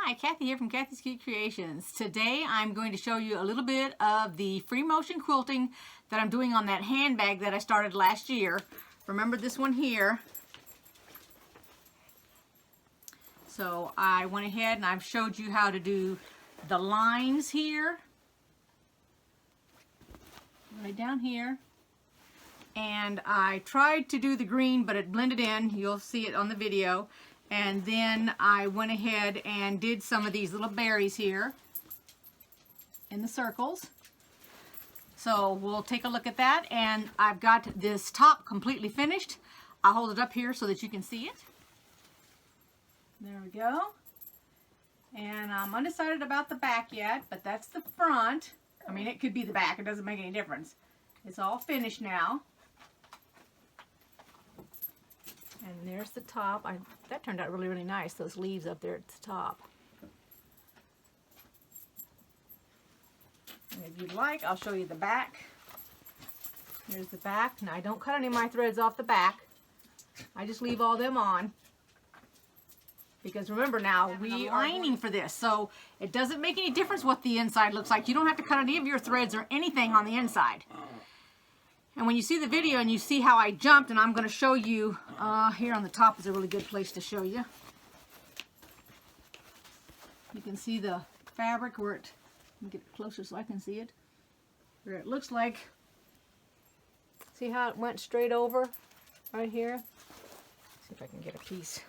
Hi, Kathy here from kathyskutekreations. Today I'm going to show you a little bit of the free motion quilting that I'm doing on that handbag that I started last year. Remember this one here? So I went ahead and I've showed you how to do the lines here, right down here. And I tried to do the green, but it blended in. You'll see it on the video. And then I went ahead and did some of these little berries here in the circles. So we'll take a look at that. And I've got this top completely finished. I'll hold it up here so that you can see it. There we go. And I'm undecided about the back yet, but that's the front. I mean, it could be the back. It doesn't make any difference. It's all finished now. And there's the top. That turned out really, really nice, those leaves up there at the top. And if you'd like, I'll show you the back. Here's the back. Now, I don't cut any of my threads off the back. I just leave all them on. Because remember now, we are lining for this, so it doesn't make any difference what the inside looks like. You don't have to cut any of your threads or anything on the inside. And when you see the video and you see how I jumped, and I'm going to show you, here on the top is a really good place to show you. You can see the fabric where it, let me get it closer so I can see it, where it looks like, see how it went straight over right here? See if I can get a piece.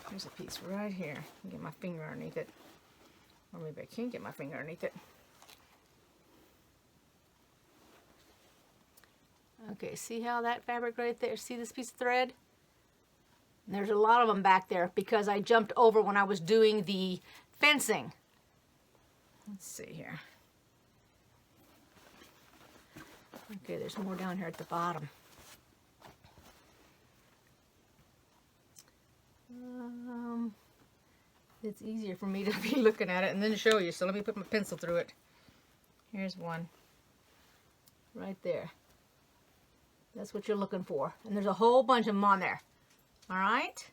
There's a piece right here. Get my finger underneath it. Or maybe I can't get my finger underneath it. Okay, see how that fabric right there, see this piece of thread? And there's a lot of them back there because I jumped over when I was doing the fencing. Let's see here. Okay, there's more down here at the bottom. It's easier for me to be looking at it and then show you, so let me put my pencil through it. Here's one. Right there. That's what you're looking for. And there's a whole bunch of them on there. Alright?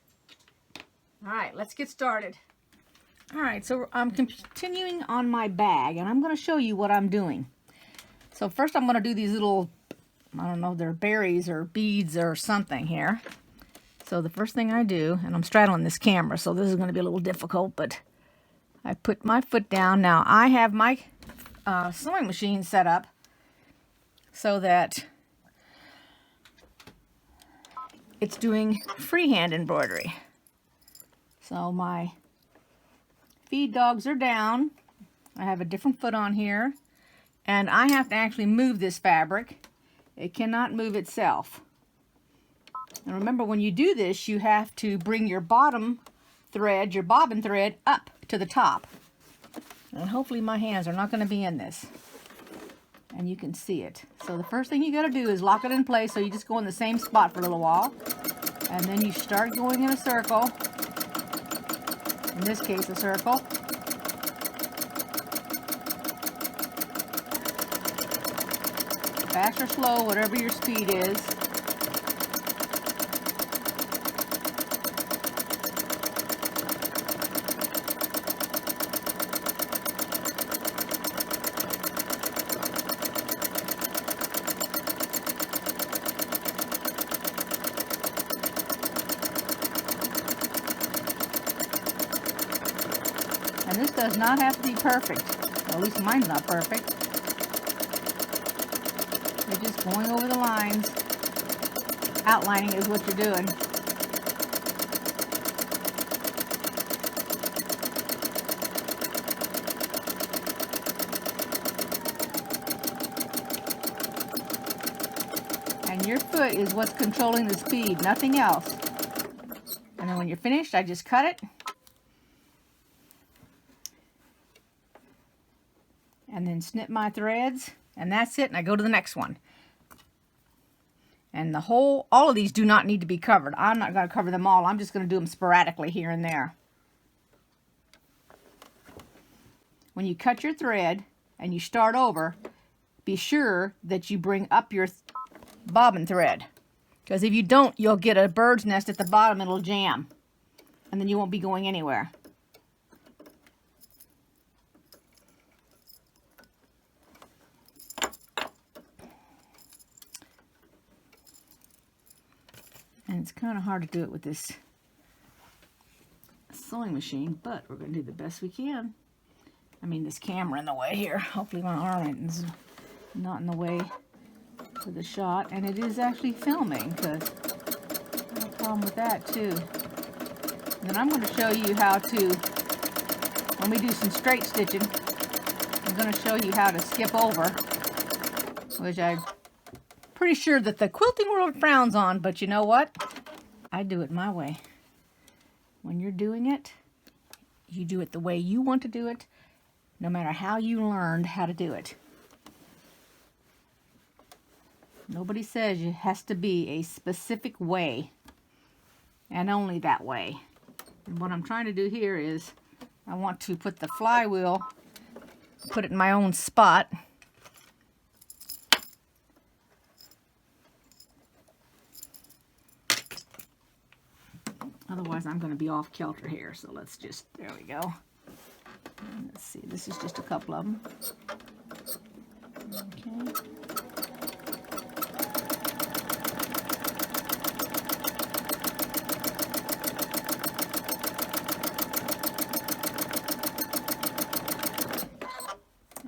Alright, let's get started. Alright, so I'm continuing on my bag, and I'm going to show you what I'm doing. So first I'm going to do these little, I don't know, they're berries or beads or something here. So the first thing I do, and I'm straddling this camera, so this is going to be a little difficult, but I put my foot down. Now I have my sewing machine set up so that it's doing freehand embroidery. So my feed dogs are down. I have a different foot on here, and I have to actually move this fabric. It cannot move itself. And remember, when you do this, you have to bring your bottom thread, your bobbin thread, up to the top. And hopefully my hands are not going to be in this. And you can see it. So the first thing you got to do is lock it in place, so you just go in the same spot for a little while. And then you start going in a circle. In this case, a circle. Fast or slow, whatever your speed is. And this does not have to be perfect. Well, at least mine's not perfect. You're just going over the lines. Outlining is what you're doing. And your foot is what's controlling the speed, nothing else. And then when you're finished, I just cut it. And then snip my threads, and that's it, and I go to the next one. And all of these do not need to be covered. I'm not going to cover them all. I'm just going to do them sporadically here and there. When you cut your thread and you start over, be sure that you bring up your bobbin thread. Because if you don't, you'll get a bird's nest at the bottom and it'll jam. and then you won't be going anywhere. And it's kind of hard to do it with this sewing machine, but we're going to do the best we can. I mean, this camera in the way here. Hopefully my arm is not in the way for the shot. And it is actually filming, because I have a problem with that too. And then I'm going to show you how to, when we do some straight stitching, I'm going to show you how to skip over, which I'm pretty sure that the quilting world frowns on, but you know what? I do it my way. When you're doing it, you do it the way you want to do it, no matter how you learned how to do it. Nobody says it has to be a specific way, and only that way. And what I'm trying to do here is, I want to put the flywheel, put it in my own spot. Otherwise, I'm going to be off kilter here. So let's just, there we go. And let's see, this is just a couple of them. Okay.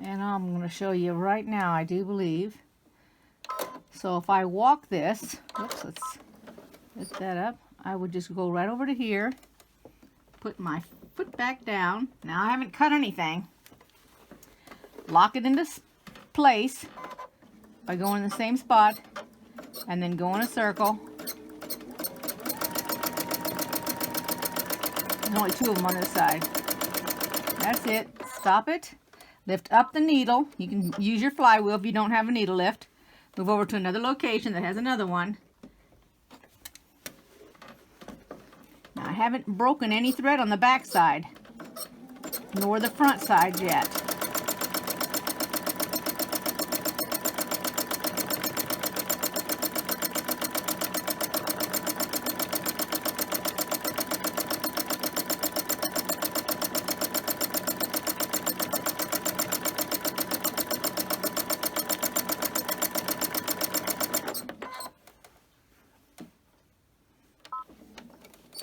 And I'm going to show you right now, I do believe. So if I walk this, whoops, let's lift that up. I would just go right over to here, put my foot back down. Now I haven't cut anything. Lock it into place by going in the same spot, and then go in a circle. There's only 2 of them on this side. That's it. Stop it. Lift up the needle. You can use your flywheel if you don't have a needle lift. Move over to another location that has another one. I haven't broken any thread on the back side, nor the front side yet.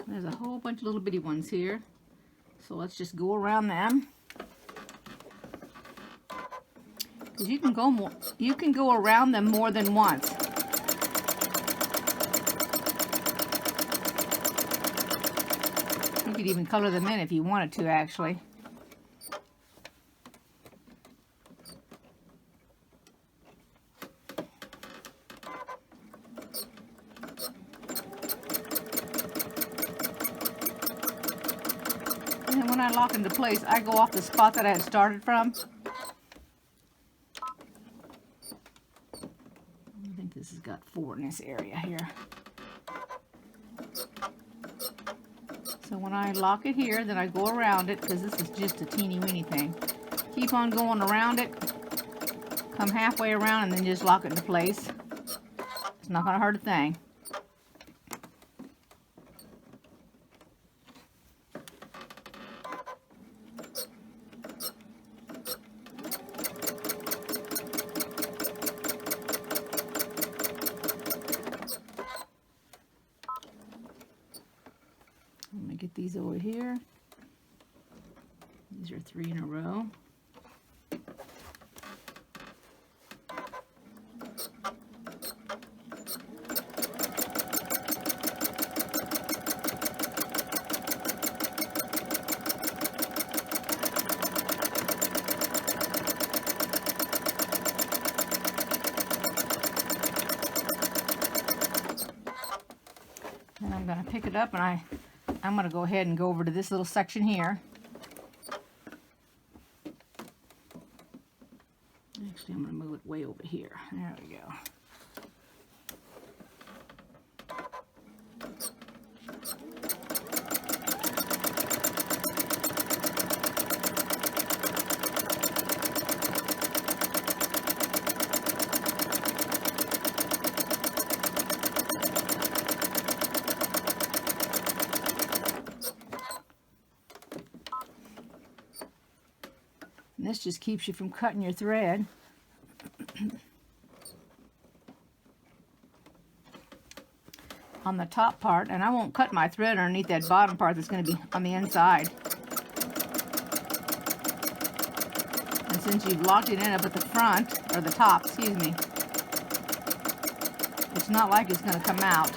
There's a whole bunch of little bitty ones here, so let's just go around them. Because you can go around them more than once. You could even color them in if you wanted to, actually. And when I lock into place, I go off the spot that I had started from. I think this has got 4 in this area here. So when I lock it here, then I go around it, because this is just a teeny weeny thing. Keep on going around it, come halfway around, and then just lock it into place. It's not going to hurt a thing. Let me get these over here. These are 3 in a row. And I'm going to pick it up, and I'm going to go ahead and go over to this little section here. Actually, I'm going to move it way over here. There we go. And this just keeps you from cutting your thread. On the top part, and I won't cut my thread underneath that bottom part that's going to be on the inside. And since you've locked it in up at the front, or the top, excuse me, it's not like it's going to come out.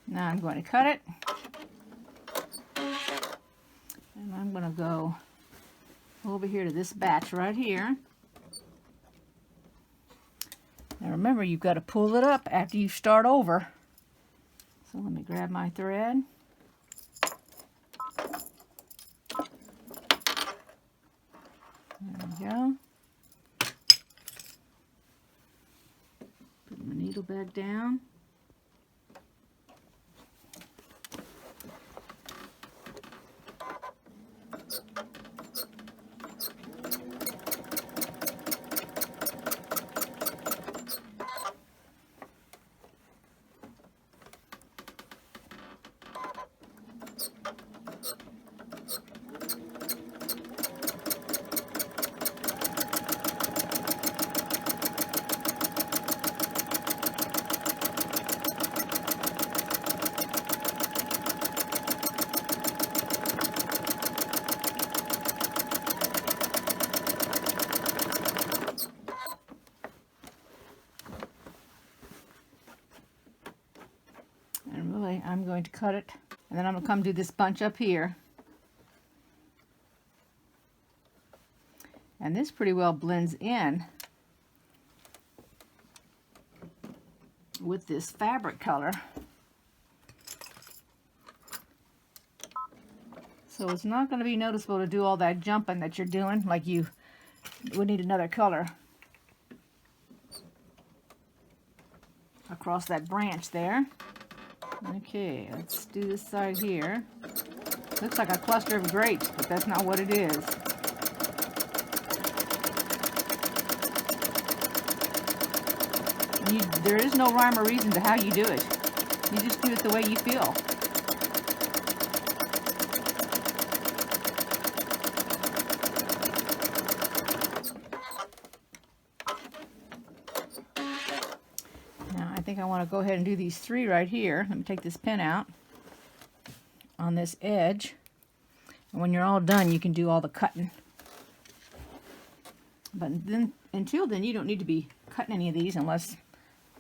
Now I'm going to cut it, and I'm going to go over here to this batch right here. Now remember, you've got to pull it up after you start over. So let me grab my thread. There we go. Put my needle back down. I'm going to cut it, and then I'm going to come do this bunch up here. And this pretty well blends in with this fabric color. So it's not going to be noticeable to do all that jumping that you're doing, like you would need another color across that branch there. Okay, let's do this side here. Looks like a cluster of grapes, but that's not what it is. There is no rhyme or reason to how you do it. You just do it the way you feel. I think I want to go ahead and do these three right here. Let me take this pin out on this edge. And when you're all done, you can do all the cutting. But then, until then, you don't need to be cutting any of these unless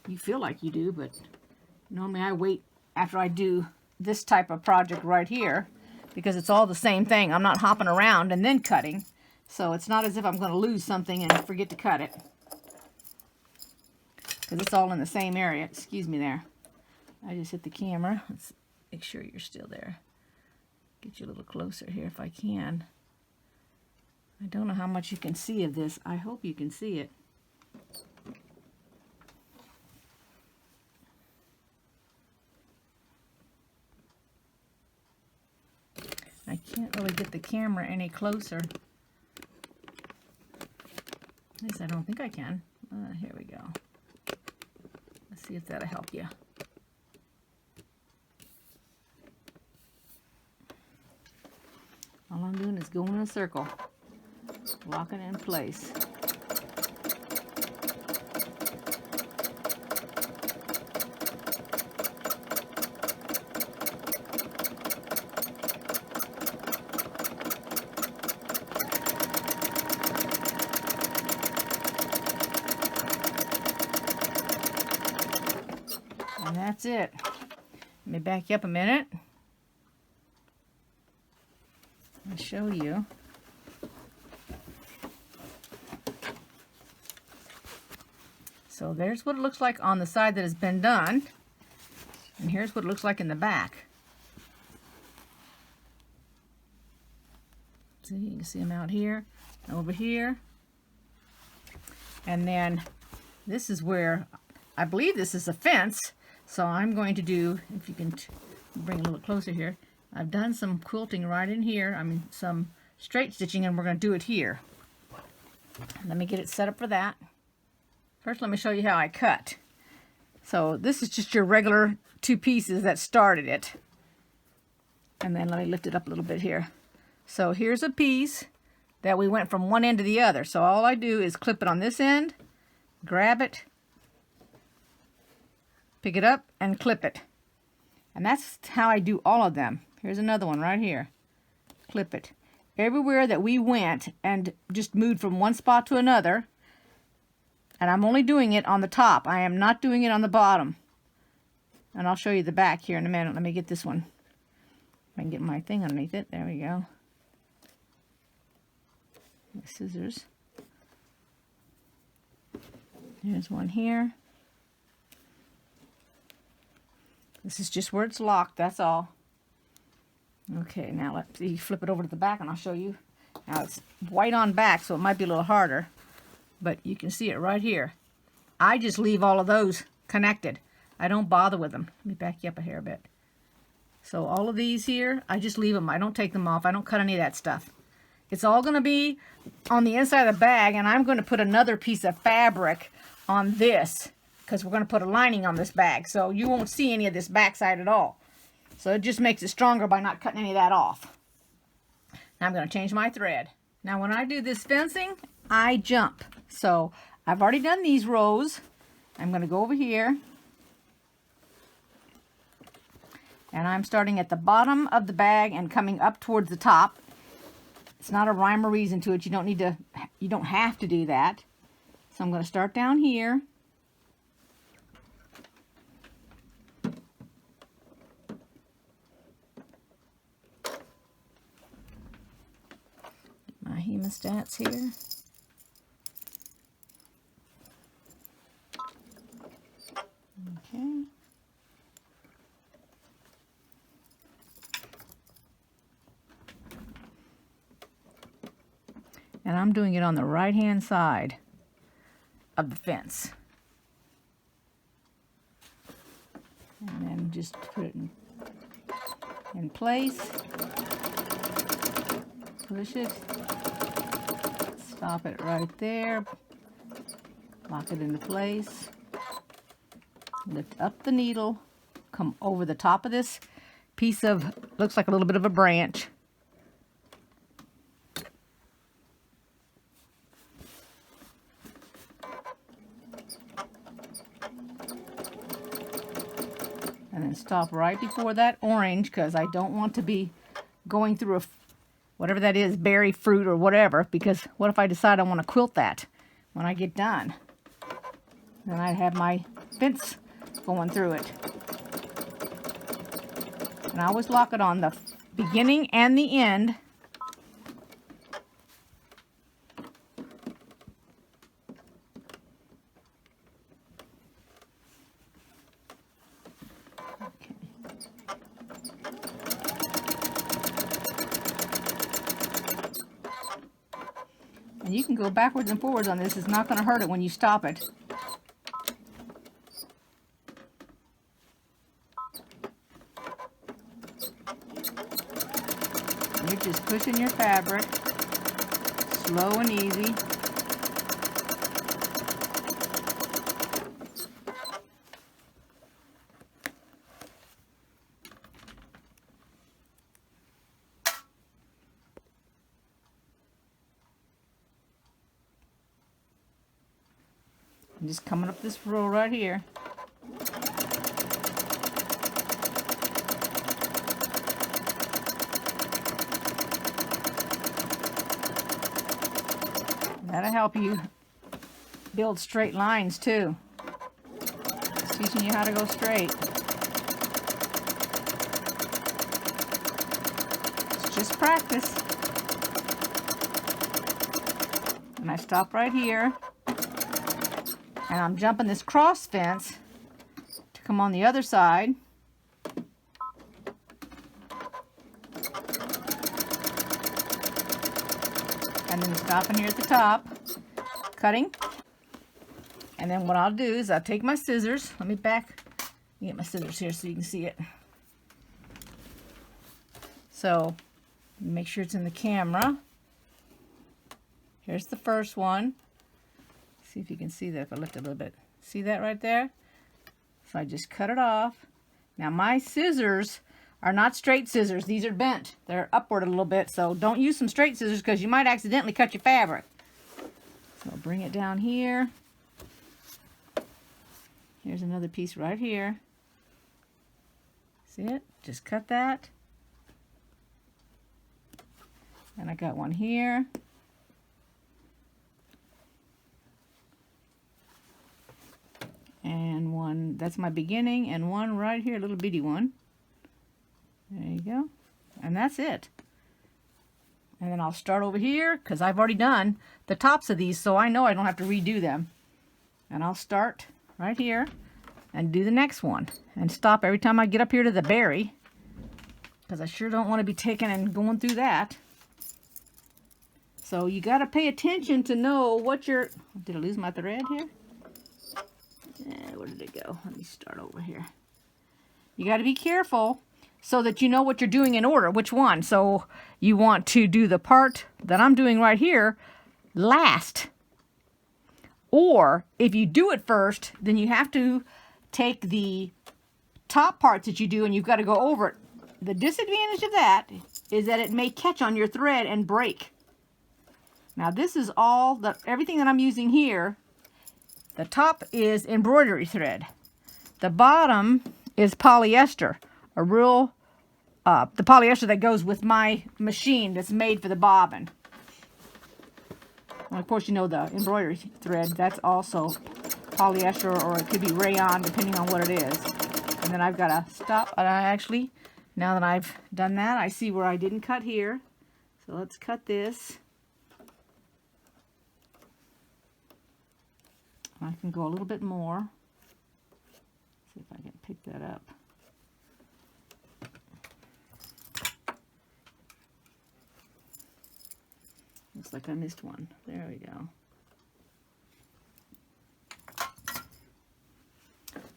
you feel like you do. But normally I wait after I do this type of project right here, because it's all the same thing. I'm not hopping around and then cutting. So it's not as if I'm going to lose something and forget to cut it, because it's all in the same area. Excuse me there. I just hit the camera. Let's make sure you're still there. Get you a little closer here if I can. I don't know how much you can see of this. I hope you can see it. I can't really get the camera any closer. At least I don't think I can. Here we go. Let's see if that'll help you. All I'm doing is going in a circle, locking it in place. And that's it. Let me back you up a minute. I'll show you. So there's what it looks like on the side that has been done. And here's what it looks like in the back. See, you can see them out here, over here. And then this is where, I believe this is a fence, So I'm going to do, if you can bring it a little closer here, I've done some quilting right in here. I mean, some straight stitching, and we're going to do it here. Let me get it set up for that. First, let me show you how I cut. So this is just your regular 2 pieces that started it. And then let me lift it up a little bit here. So here's a piece that we went from one end to the other. So all I do is clip it on this end, grab it, pick it up, and clip it. And that's how I do all of them. Here's another one right here. Clip it. Everywhere that we went and just moved from one spot to another, and I'm only doing it on the top. I am not doing it on the bottom. And I'll show you the back here in a minute. Let me get this one. If I can get my thing underneath it. There we go. My scissors. There's one here. This is just where it's locked, that's all. Okay, now let's see, flip it over to the back and I'll show you. Now it's white on back, so it might be a little harder, but you can see it right here. I just leave all of those connected. I don't bother with them. Let me back you up a hair bit. So all of these here, I just leave them. I don't take them off. I don't cut any of that stuff. It's all going to be on the inside of the bag, and I'm going to put another piece of fabric on this because we're going to put a lining on this bag. So you won't see any of this backside at all. So it just makes it stronger by not cutting any of that off. Now I'm going to change my thread. Now when I do this fencing, I jump. So I've already done these rows. I'm going to go over here. And I'm starting at the bottom of the bag and coming up towards the top. It's not a rhyme or reason to it. You don't have to do that. So I'm going to start down here. My hemostats here. Okay. And I'm doing it on the right-hand side of the fence. And then just put it in place. Push it. Stop it right there. Lock it into place. Lift up the needle. Come over the top of this piece of, looks like a little bit of a branch. And then stop right before that orange, because I don't want to be going through whatever that is, berry fruit or whatever, because what if I decide I want to quilt that when I get done? Then I'd have my fence going through it. And I always lock it on the beginning and the end. And you can go backwards and forwards on this. It's not going to hurt it when you stop it. And you're just pushing your fabric, slow and easy. I'm just coming up this row right here. That'll help you build straight lines too. It's teaching you how to go straight. It's just practice. And I stop right here. And I'm jumping this cross fence to come on the other side. And then stopping here at the top, cutting. And then what I'll do is I'll take my scissors. Let me back Get my scissors here so you can see it. So make sure it's in the camera. Here's the first one. See if you can see that if I lift it a little bit. See that right there? So I just cut it off. Now my scissors are not straight scissors. These are bent. They're upward a little bit, so don't use some straight scissors because you might accidentally cut your fabric. So I'll bring it down here. Here's another piece right here. See it? Just cut that. And I got one here. And one, that's my beginning, and one right here, a little bitty one. There you go. And that's it. And then I'll start over here, because I've already done the tops of these, so I know I don't have to redo them. And I'll start right here and do the next one. And stop every time I get up here to the berry, because I sure don't want to be taking and going through that. So you got to pay attention to know what you're... Did I lose my thread here? Where did it go? Let me start over here. You got to be careful so that you know what you're doing in order, which one. So you want to do the part that I'm doing right here last. Or if you do it first, then you have to take the top parts that you do and you've got to go over it. The disadvantage of that is that it may catch on your thread and break. Now this is all everything that I'm using here. The top is embroidery thread. The bottom is polyester, a real, the polyester that goes with my machine that's made for the bobbin. And of course, you know the embroidery thread, that's also polyester, or it could be rayon, depending on what it is. And then I've got to stop, and I actually, now that I've done that, I see where I didn't cut here. So let's cut this. I can go a little bit more. See if I can pick that up. Looks like I missed one. There we go.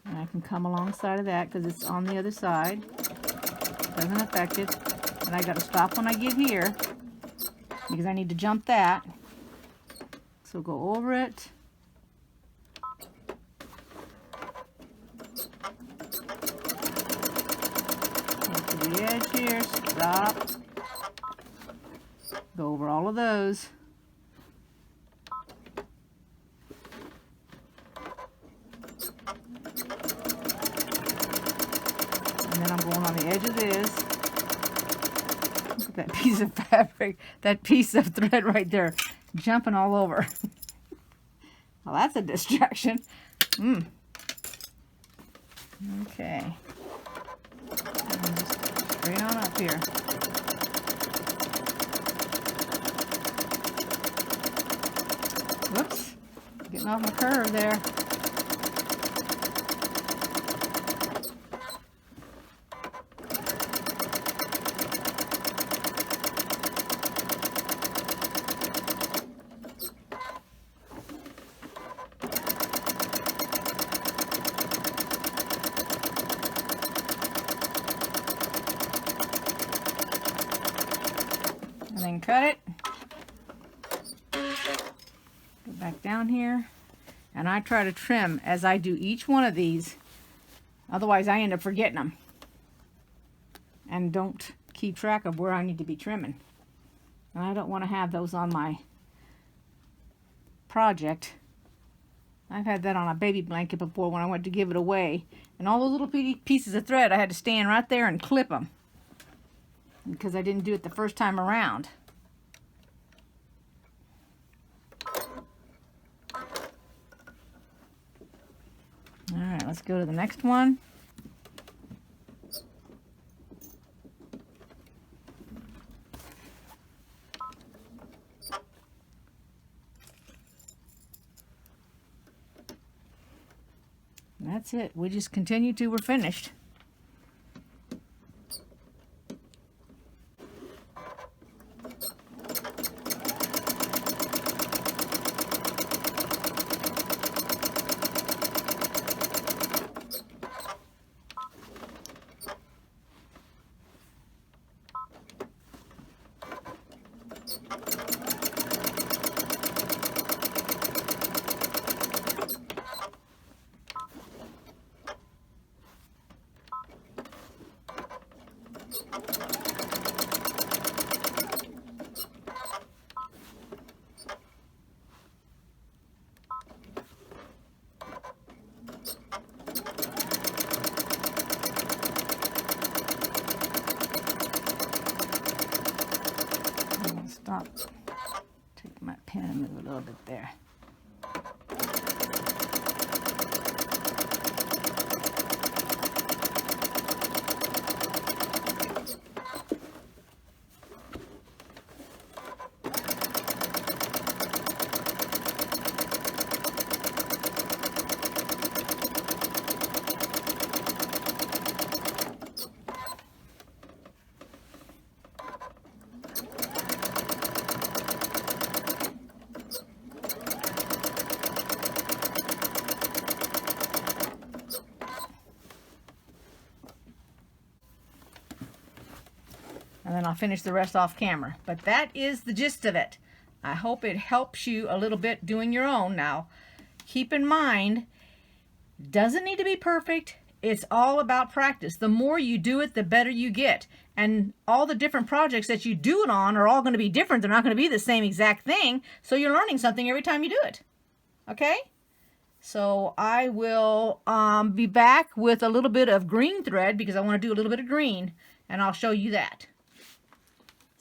And I can come alongside of that because it's on the other side. Doesn't affect it. And I got to stop when I get here because I need to jump that. So go over it. The edge here, stop, go over all of those, and then I'm going on the edge of this. Look at that piece of fabric, that piece of thread right there, jumping all over. Well, that's a distraction. Okay. Straight on up here. Whoops, getting off my curve there. And then cut it. Go back down here. And I try to trim as I do each one of these. Otherwise I end up forgetting them. And don't keep track of where I need to be trimming. And I don't want to have those on my project. I've had that on a baby blanket before when I went to give it away. And all those little pieces of thread, I had to stand right there and clip them. Because I didn't do it the first time around. Alright, let's go to the next one. And that's it. We just continue till we're finished. I'll take my pen and move a little bit there. And then I'll finish the rest off camera. But that is the gist of it. I hope it helps you a little bit doing your own. Now, keep in mind, it doesn't need to be perfect. It's all about practice. The more you do it, the better you get. And all the different projects that you do it on are all going to be different. They're not going to be the same exact thing. So you're learning something every time you do it. Okay? So I will be back with a little bit of green thread because I want to do a little bit of green. And I'll show you that.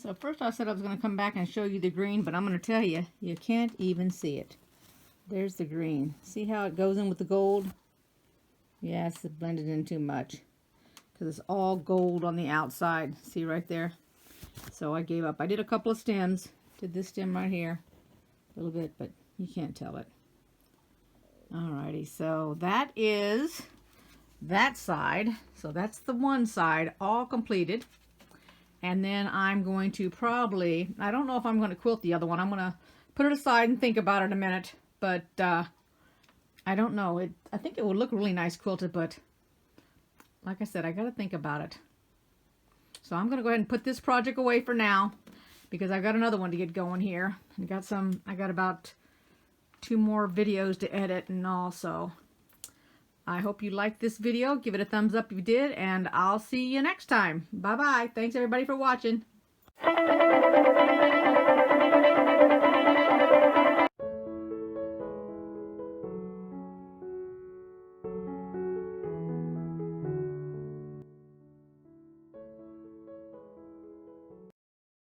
So first I said I was going to come back and show you the green, but I'm going to tell you, you can't even see it. There's the green. See how it goes in with the gold? Yeah, it's blended in too much because it's all gold on the outside. See right there? So I gave up. I did a couple of stems. Did this stem right here a little bit, but you can't tell it. Alrighty, so that is that side. So that's the one side all completed. And then I'm going to probably, I don't know if I'm going to quilt the other one. I'm going to put it aside and think about it a minute. But I don't know. I think it would look really nice quilted, but like I said, I got to think about it. So I'm going to go ahead and put this project away for now because I got another one to get going here. I got about 2 more videos to edit and all. So I hope you liked this video. Give it a thumbs up if you did, and I'll see you next time. Bye-bye. Thanks, everybody, for watching.